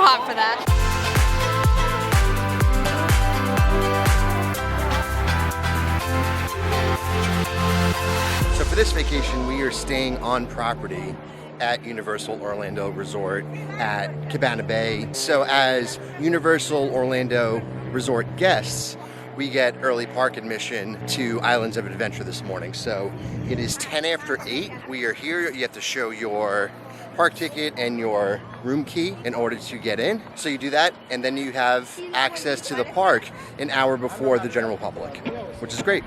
hot for that. So for this vacation, we are staying on property at Universal Orlando Resort at Cabana Bay. So as Universal Orlando Resort guests, we get early park admission to Islands of Adventure this morning. So it is 10 after 8. We are here. You have to show your park ticket and your room key in order to get in. So you do that, and then you have access to the park an hour before the general public, which is great.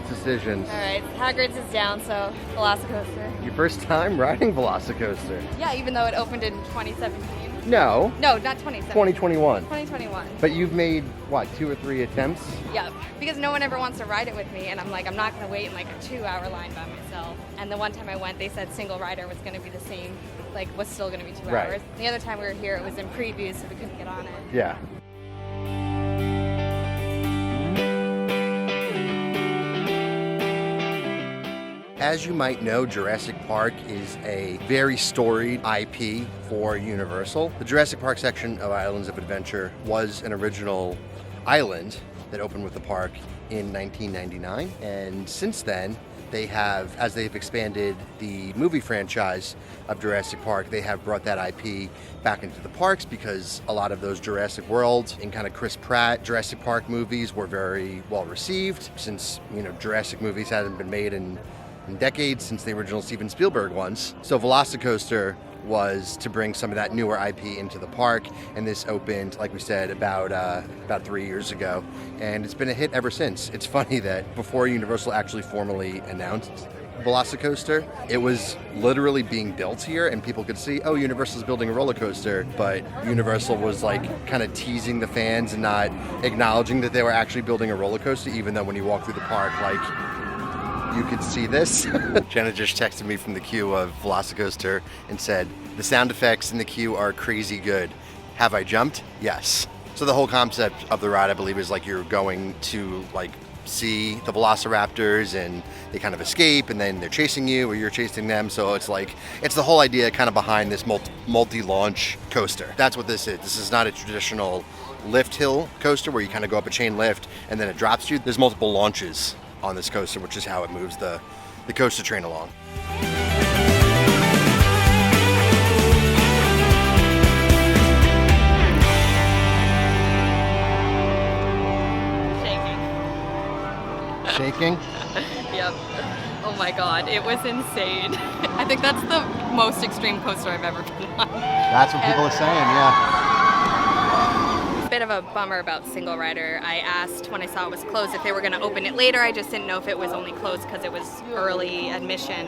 Decisions. All right, Hagrid's is down, so Velocicoaster. Your first time riding Velocicoaster? Yeah, even though it opened in 2017. No, not 2017. 2021. 2021. But you've made, what, 2 or 3 attempts? Yeah, because no one ever wants to ride it with me, and I'm like, I'm not going to wait in like a 2-hour line by myself. And the one time I went, they said single rider was going to be the same, like was still going to be 2 Right. hours. The other time we were here, it was in preview, so we couldn't get on it. Yeah. As you might know, Jurassic Park is a very storied IP for Universal. The Jurassic Park section of Islands of Adventure was an original island that opened with the park in 1999. And since then, they have, as they've expanded the movie franchise of Jurassic Park, they have brought that IP back into the parks because a lot of those Jurassic World and kind of Chris Pratt Jurassic Park movies were very well received. Since, Jurassic movies hadn't been made in decades, since the original Steven Spielberg ones. So Velocicoaster was to bring some of that newer IP into the park, and this opened, like we said, about 3 years ago, and it's been a hit ever since. It's funny that before Universal actually formally announced Velocicoaster, it was literally being built here, and people could see, oh, Universal's building a roller coaster, but Universal was like kind of teasing the fans and not acknowledging that they were actually building a roller coaster, even though when you walk through the park, like, you could see this. Jenna just texted me from the queue of Velocicoaster and said, the sound effects in the queue are crazy good. Have I jumped? Yes. So the whole concept of the ride, I believe, is like you're going to like see the velociraptors and they kind of escape and then they're chasing you or you're chasing them. So it's the whole idea kind of behind this multi-launch coaster. That's what this is. This is not a traditional lift hill coaster where you kind of go up a chain lift and then it drops you. There's multiple launches on this coaster, which is how it moves the coaster train along. Shaking? Yep. Oh my god, it was insane. I think that's the most extreme coaster I've ever been on. That's what people are saying, yeah. Bit of a bummer about single rider. I asked when I saw it was closed if they were going to open it later. I just didn't know if it was only closed because it was early admission.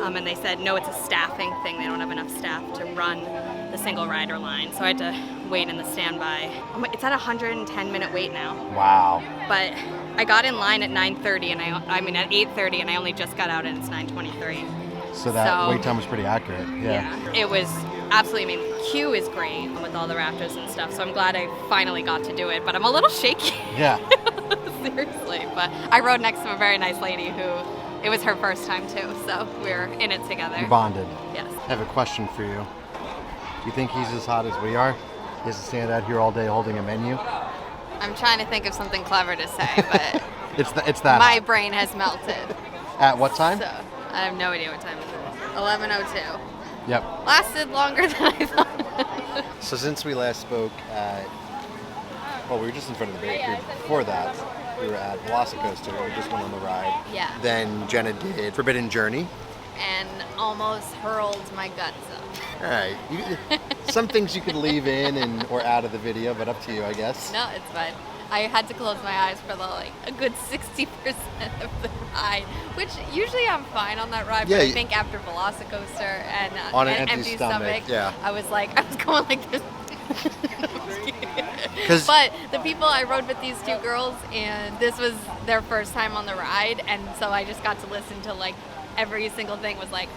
And they said, no, it's a staffing thing. They don't have enough staff to run the single rider line. So I had to wait in the standby. It's at a 110-minute wait now. Wow. But I got in line at 9:30 and at 8:30 and I only just got out and it's 9:23. So that wait time was pretty accurate. Yeah. It was absolutely, I mean, the queue is great with all the raptors and stuff, so I'm glad I finally got to do it, but I'm a little shaky. Yeah. Seriously, but I rode next to a very nice lady who, it was her first time too, so we're in it together. You bonded. Yes. I have a question for you. Do you think he's as hot as we are? He has to stand out here all day holding a menu? I'm trying to think of something clever to say, but it's that my hot. brain has melted. At what time? So, I have no idea what time it is. 11:02. Yep. Lasted longer than I thought. So since we last spoke at, we were just in front of the bakery. Before that, we were at Velocicoaster. We just went on the ride. Yeah. Then Jenna did Forbidden Journey. And almost hurled my guts up. All right. Some things you could leave in or out of the video, but up to you, I guess. No, it's fine. I had to close my eyes for a good 60% of the ride, which usually I'm fine on that ride, but I think after Velocicoaster and on an empty stomach, yeah. I was going like this. But the people, I rode with these two girls, and this was their first time on the ride, and so I just got to listen to every single thing was like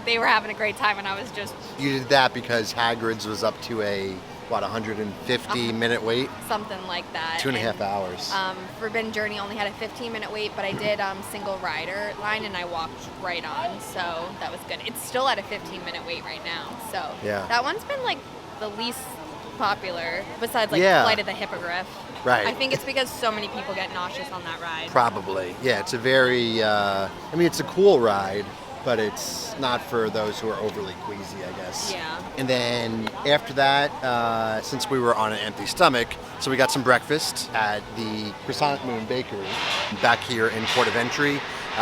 they were having a great time, and I was just... You did that because Hagrid's was up to a what, 150-minute wait? Something like that. 2.5 hours. Forbidden Journey only had a 15-minute wait, but I did single rider line and I walked right on, so that was good. It's still at a 15-minute wait right now, so yeah. That one's been like the least popular, besides like Flight of the Hippogriff. Right. I think it's because so many people get nauseous on that ride. Probably. Yeah, it's a very, I mean, it's a cool ride, but it's not for those who are overly queasy, I guess. Yeah. And then after that, since we were on an empty stomach, so we got some breakfast at the Croissant Moon Bakery back here in Port of Entry.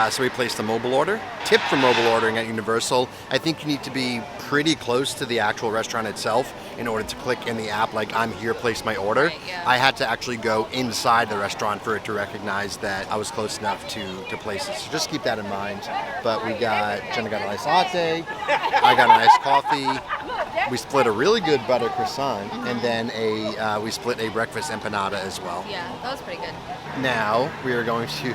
So we placed a mobile order. Tip for mobile ordering at Universal, I think you need to be pretty close to the actual restaurant itself in order to click in the app like I'm here, place my order. Right, yeah. I had to actually go inside the restaurant for it to recognize that I was close enough to place it. So just keep that in mind. But Jenna got an iced latte, I got an iced coffee. We split a really good butter croissant, and then we split a breakfast empanada as well. Yeah, that was pretty good. Now we are going to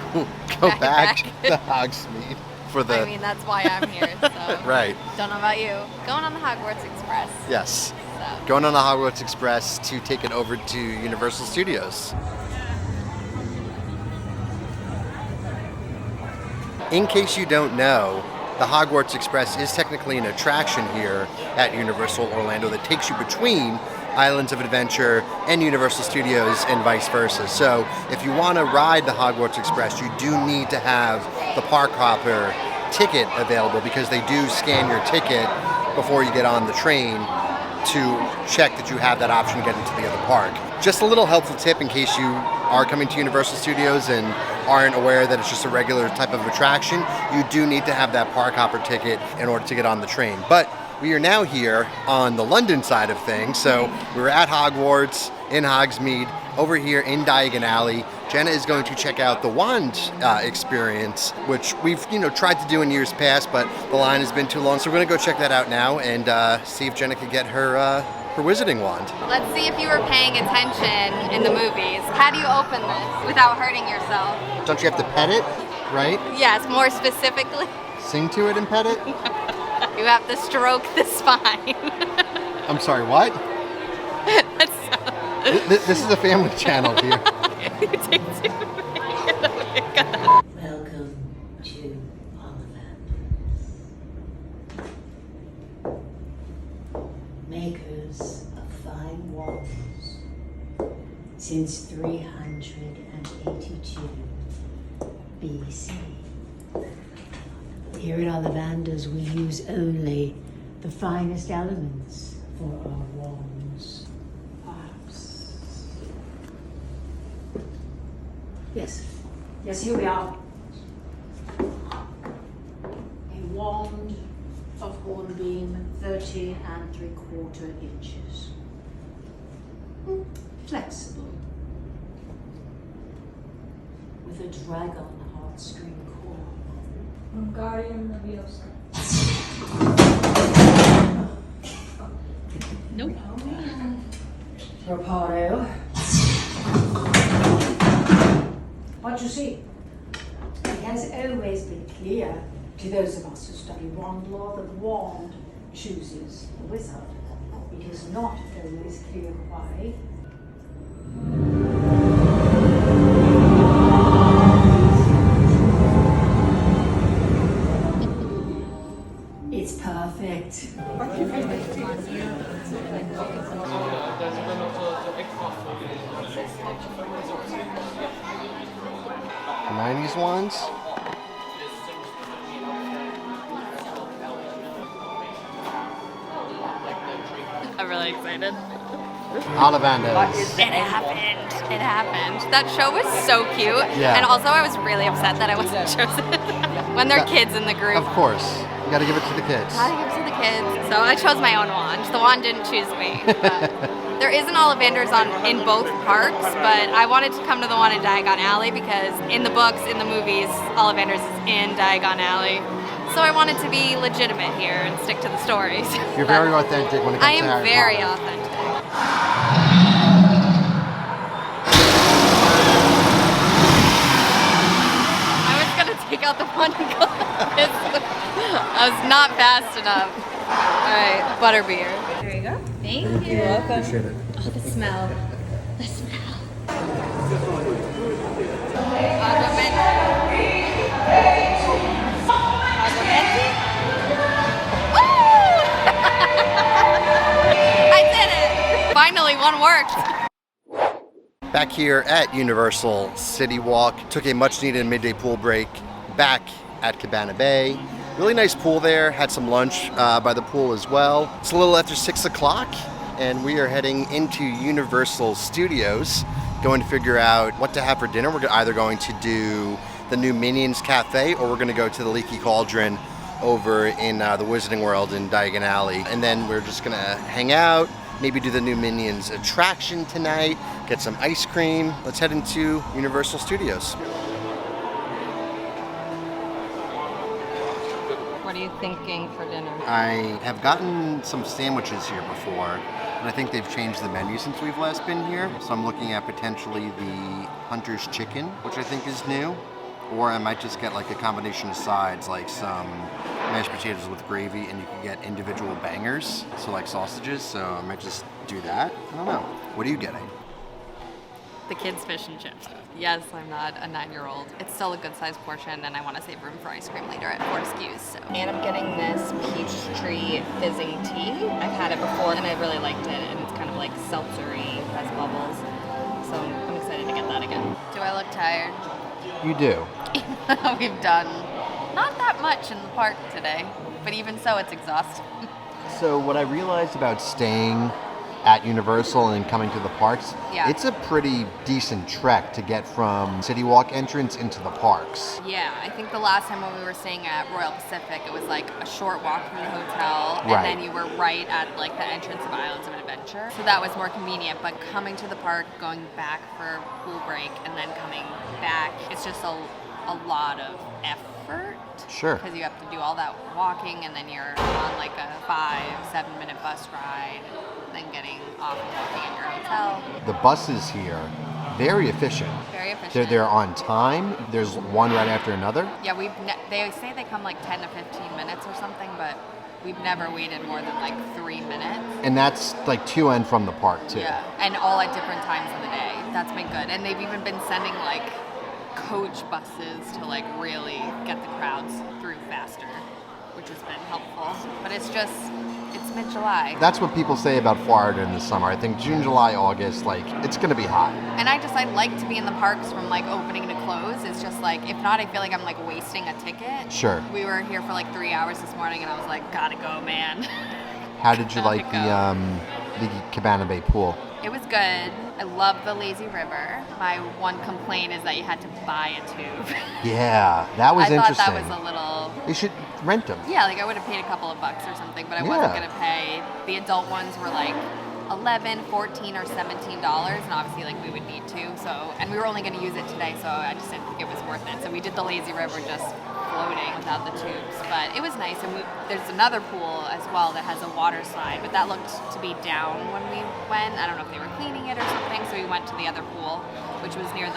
go back to Hogsmeade for the. I mean, that's why I'm here. So. Right. Don't know about you. Going on the Hogwarts Express. Yes. So. Going on the Hogwarts Express to take it over to Universal Studios. In case you don't know, the Hogwarts Express is technically an attraction here at Universal Orlando that takes you between Islands of Adventure and Universal Studios and vice versa. So if you want to ride the Hogwarts Express, you do need to have the park hopper ticket available because they do scan your ticket before you get on the train to check that you have that option to get into the other park. Just a little helpful tip in case you are coming to Universal Studios and aren't aware that it's just a regular type of attraction, you do need to have that park hopper ticket in order to get on the train. But we are now here on the London side of things, so we're at Hogwarts in Hogsmeade, over here in Diagon Alley. Jenna is going to check out the wand experience, which we've tried to do in years past, but the line has been too long, so we're going to go check that out now and see if Jenna can get her wizarding wand. Let's see if you were paying attention in the movies. How do you open this without hurting yourself? Don't you have to pet it, right? Yes, more specifically. Sing to it and pet it? You have to stroke the spine. I'm sorry, what? This is a family channel here. Welcome to Ollivanders, makers of fine wands since 382 BC. Here at Ollivanders, we use only the finest elements for our wands. Yes, here we are. A wand of hornbeam, 30 3/4 inches. Flexible. With a dragon heartstring core. Wingardium Leviosa. Nope. Reparo. What you see? It has always been clear to those of us who study wand lore that the wand chooses the wizard. It is not always clear why. It's perfect. '90s wands? I'm really excited. Ollivanders. It happened. It happened. That show was so cute. Yeah. And also I was really upset that I wasn't chosen. When there are kids in the group. Of course. You gotta give it to the kids. Gotta give it to the kids. So I chose my own wand. The wand didn't choose me. But there is an Ollivanders in both parks, but I wanted to come to the one in Diagon Alley because in the books, in the movies, Ollivanders is in Diagon Alley. So I wanted to be legitimate here and stick to the stories. You're very authentic when it comes I to am Harry very Potter. authentic. I was gonna take out the fun glass. I was not fast enough. All right, butterbeer. There you go. Thank you. You're welcome. Appreciate it. Oh, the smell. The smell. I did it! Finally, one worked. Back here at Universal City Walk, took a much needed midday pool break back at Cabana Bay. Really nice pool there, had some lunch by the pool as well. It's a little after 6 o'clock and we are heading into Universal Studios, going to figure out what to have for dinner. We're either going to do the new Minions Cafe or we're going to go to the Leaky Cauldron over in the Wizarding World in Diagon Alley. And then we're just going to hang out, maybe do the new Minions attraction tonight, get some ice cream. Let's head into Universal Studios. What are you thinking for dinner? I have gotten some sandwiches here before, but I think they've changed the menu since we've last been here. So I'm looking at potentially the Hunter's Chicken, which I think is new. Or I might just get like a combination of sides, like some mashed potatoes with gravy, and you can get individual bangers, so like sausages. So I might just do that. I don't know. What are you getting? The kids' fish and chips. Yes, I'm not a 9-year-old. It's still a good-sized portion, and I want to save room for ice cream later at Fortescue's. So. And I'm getting this peach tree fizzing tea. I've had it before, and I really liked it, and it's kind of like seltzery, has bubbles. So I'm excited to get that again. Do I look tired? You do. We've done not that much in the park today, but even so, it's exhausting. So what I realized about staying at Universal and coming to the parks, Yeah. it's a pretty decent trek to get from City Walk entrance into the parks. Yeah, I think the last time when we were staying at Royal Pacific, it was like a short walk from the hotel, and Right. then you were right at like the entrance of Islands of Adventure. So that was more convenient, but coming to the park, going back for pool break, and then coming back, it's just a lot of effort. Sure. Because you have to do all that walking, and then you're on like a 5-7 minute bus ride, then getting off and walking at your hotel. The buses here, very efficient. Very efficient. They're on time. There's one right after another. Yeah, they say they come like 10 to 15 minutes or something, but we've never waited more than like 3 minutes. And that's like to and from the park too. Yeah, and all at different times of the day. That's been good. And they've even been sending like coach buses to like really get the crowds through faster, which has been helpful. But it's mid-July. That's what people say about Florida in the summer. I think June, July, August, like it's gonna be hot. And I like to be in the parks from like opening to close. It's just like, if not, I feel like I'm like wasting a ticket. Sure. We were here for like 3 hours this morning, and I was like, gotta go, man. How did you like Gotta the Cabana Bay pool? It was good. I love the lazy river. My one complaint is that you had to buy a tube. Yeah, that was I interesting. thought that was a little... You should rent them. Yeah, like I would have paid a couple of bucks or something, but I Yeah. wasn't going to pay. The adult ones were like $11, $14, or $17, and obviously like we would need to. So, and we were only going to use it today, so I just didn't think it was worth it. So we did the lazy river just floating without the tubes, but it was nice. And there's another pool as well that has a water slide, but that looked to be down when we went. I don't know if they were cleaning it or something, so we went to the other pool, which was near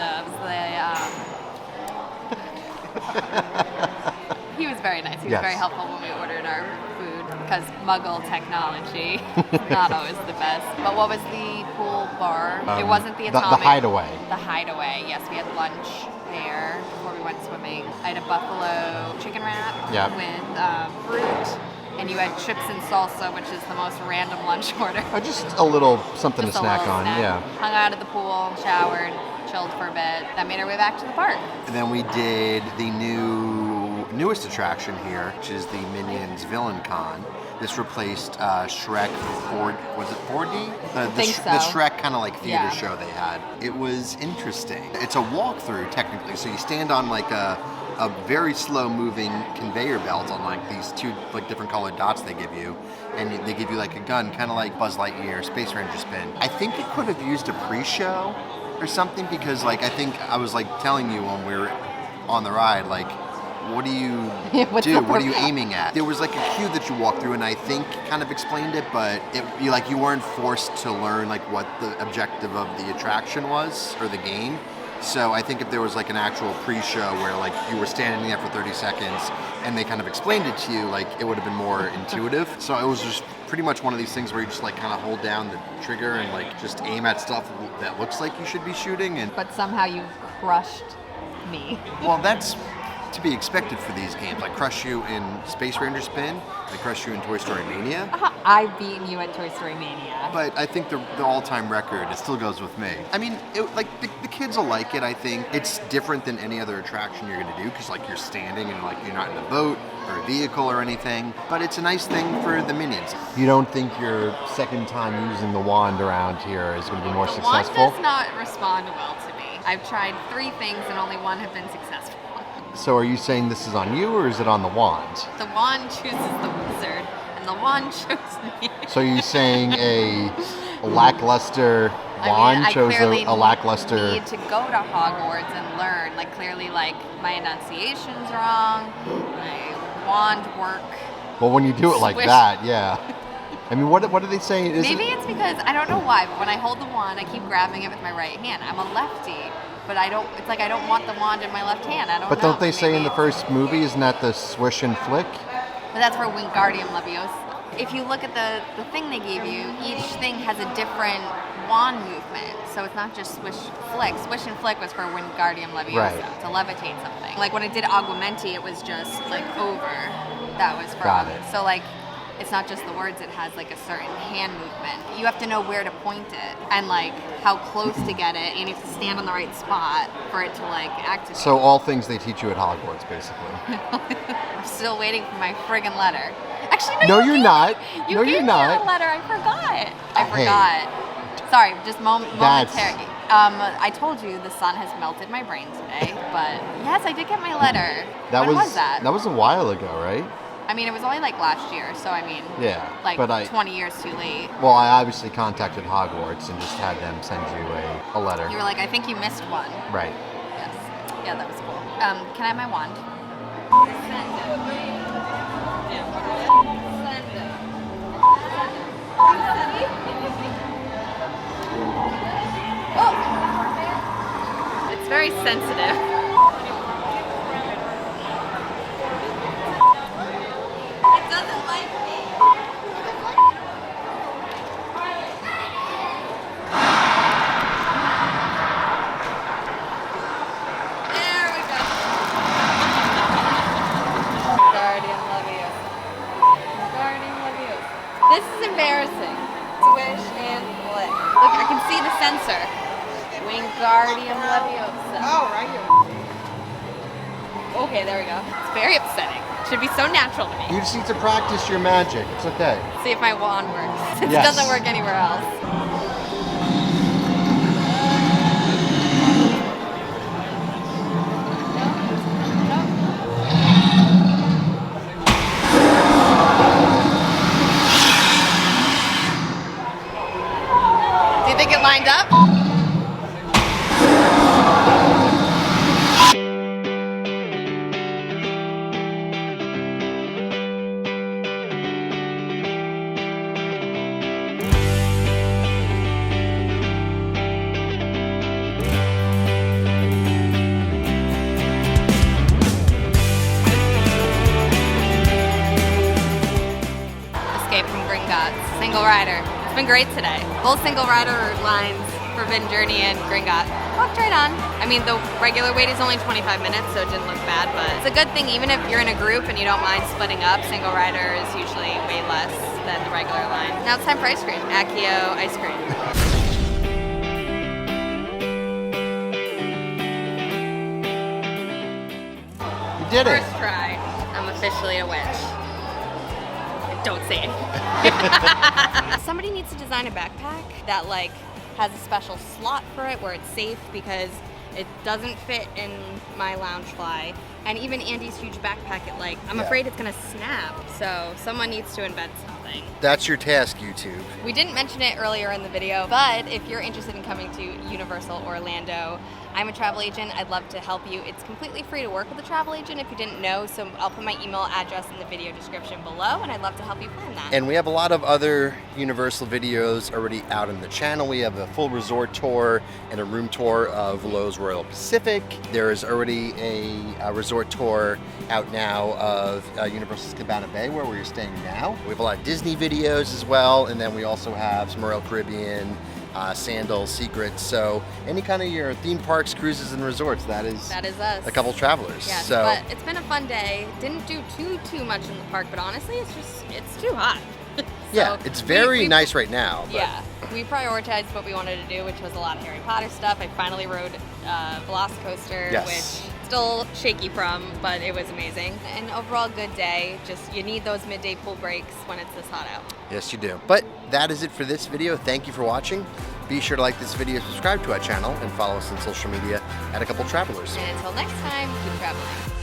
he was very nice. He was Yes. very helpful when we ordered our food, because Muggle technology is not always the best. But what was the pool bar? It wasn't the Atomic. The Hideaway. The Hideaway, yes. We had lunch there before we went swimming. I had a buffalo chicken wrap Yep. with fruit, and you had chips and salsa, which is the most random lunch order. Just a little something Just to a snack little on, snack. yeah. Hung out at the pool, showered, chilled for a bit, then made our way back to the park. And then we did the newest attraction here, which is the Minions Villain Con. This replaced Shrek 4, was it 4D? think so. The Shrek kind of like theater Yeah. show they had. It was interesting. It's a walkthrough technically, so you stand on like a very slow moving conveyor belt on like these two like different colored dots they give you, and they give you like a gun, kind of like Buzz Lightyear Space Ranger spin. I think it could have used a pre-show or something, because like I think I was like telling you when we were on the ride, like, what do you What's do? the What are you purpose? aiming at? There was like a cue that you walked through, and I think kind of explained it, but you weren't forced to learn like what the objective of the attraction was or the game. So I think if there was like an actual pre-show where like you were standing there for 30 seconds and they kind of explained it to you, like it would have been more intuitive. So it was just pretty much one of these things where you just like kind of hold down the trigger and like just aim at stuff that looks like you should be shooting. And But somehow you crushed me. well, that's to be expected for these games. I crush you in Space Ranger Spin. I crush you in Toy Story Mania. I've beaten you at Toy Story Mania. But I think the all-time record, it still goes with me. I mean, like the kids will like it. I think it's different than any other attraction you're gonna do because like you're standing and like you're not in a boat or a vehicle or anything. But it's a nice thing for the minions. You don't think your second time using the wand around here is gonna be more successful? Wand does not respond well to me. I've tried 3 things and only 1 have been successful. So are you saying this is on you or is it on the wand? The wand chooses the wizard, and the wand chose me. So you're saying a lackluster wand chose a lackluster... I need to go to Hogwarts and learn. Like, clearly, like, my enunciation's wrong, my wand work. Well, when you do it like Swish. that, yeah. I mean, what are they saying? Maybe it's because, I don't know why, but when I hold the wand, I keep grabbing it with my right hand. I'm a lefty. But it's like I don't want the wand in my left hand. I don't know. But don't they say in the first movie, isn't that the swish and flick? But that's for Wingardium Leviosa. If you look at the thing they gave you, each thing has a different wand movement. So it's not just swish, flick. Swish and flick was for Wingardium Leviosa, to levitate something. Like when I did Aguamenti, it was just like over. That was for Got it. So like, it's not just the words, it has like a certain hand movement. You have to know where to point it and like how close to get it, and you have to stand on the right spot for it to like activate. So all things they teach you at Hogwarts, basically. I'm still waiting for my friggin' letter. Actually, No, you're not. You No, gave you're me not. a letter, I forgot. I Hey. forgot. Sorry, just That's- momentary. I told you the sun has melted my brain today, but yes, I did get my letter. When was that? That was a while ago, right? I mean, it was only like last year, so I mean, Yeah. like but 20 years too late. Well, I obviously contacted Hogwarts and just had them send you a letter. You were like, I think you missed one. Right. Yes. Yeah, that was cool. Can I have my wand? Oh! It's very sensitive. It doesn't like me. There we go. Wingardium Leviosa. Wingardium Leviosa. This is embarrassing. Swish and flick. Look, I can see the sensor. Wingardium Leviosa. Oh, right here. Okay, there we go. It's very upsetting. Should be so natural to me. You just need to practice your magic. It's okay. See if my wand works. Since Yes. it doesn't work anywhere else. Do you think it lined up? Escape from Gringotts. Single rider. It's been great today. Both single rider lines, Forbidden Journey and Gringotts. Walked right on. I mean, the regular wait is only 25 minutes, so it didn't look bad, but it's a good thing even if you're in a group and you don't mind splitting up, single rider is usually way less than the regular line. Now it's time for ice cream. Accio ice cream. You did it. First try. I'm officially a witch. Don't say it. Somebody needs to design a backpack that like has a special slot for it where it's safe because it doesn't fit in my Loungefly And even Andy's huge backpack, I'm afraid it's gonna snap. So someone needs to invent something. That's your task, YouTube. We didn't mention it earlier in the video, but if you're interested in coming to Universal Orlando, I'm a travel agent. I'd love to help you. It's completely free to work with a travel agent if you didn't know, so I'll put my email address in the video description below, and I'd love to help you plan that. And we have a lot of other Universal videos already out on the channel. We have a full resort tour and a room tour of Lowe's Royal Pacific. There is already a resort tour out now of Universal's Cabana Bay, where we're staying now. We have a lot of Disney videos as well, and then we also have some Royal Caribbean, Sandals, Secrets. So any kind of your theme parks, cruises, and resorts, that is us. A couple travelers. Yes, so, but it's been a fun day. Didn't do too much in the park, but honestly, it's too hot. So yeah, it's very nice right now. But. Yeah, we prioritized what we wanted to do, which was a lot of Harry Potter stuff. I finally rode Velocicoaster, Yes. which still shaky from, but it was amazing. An overall good day. Just you need those midday pool breaks when it's this hot out. Yes, you do. But that is it for this video. Thank you for watching. Be sure to like this video, subscribe to our channel, and follow us on social media at A Couple Travelers. And until next time, keep traveling.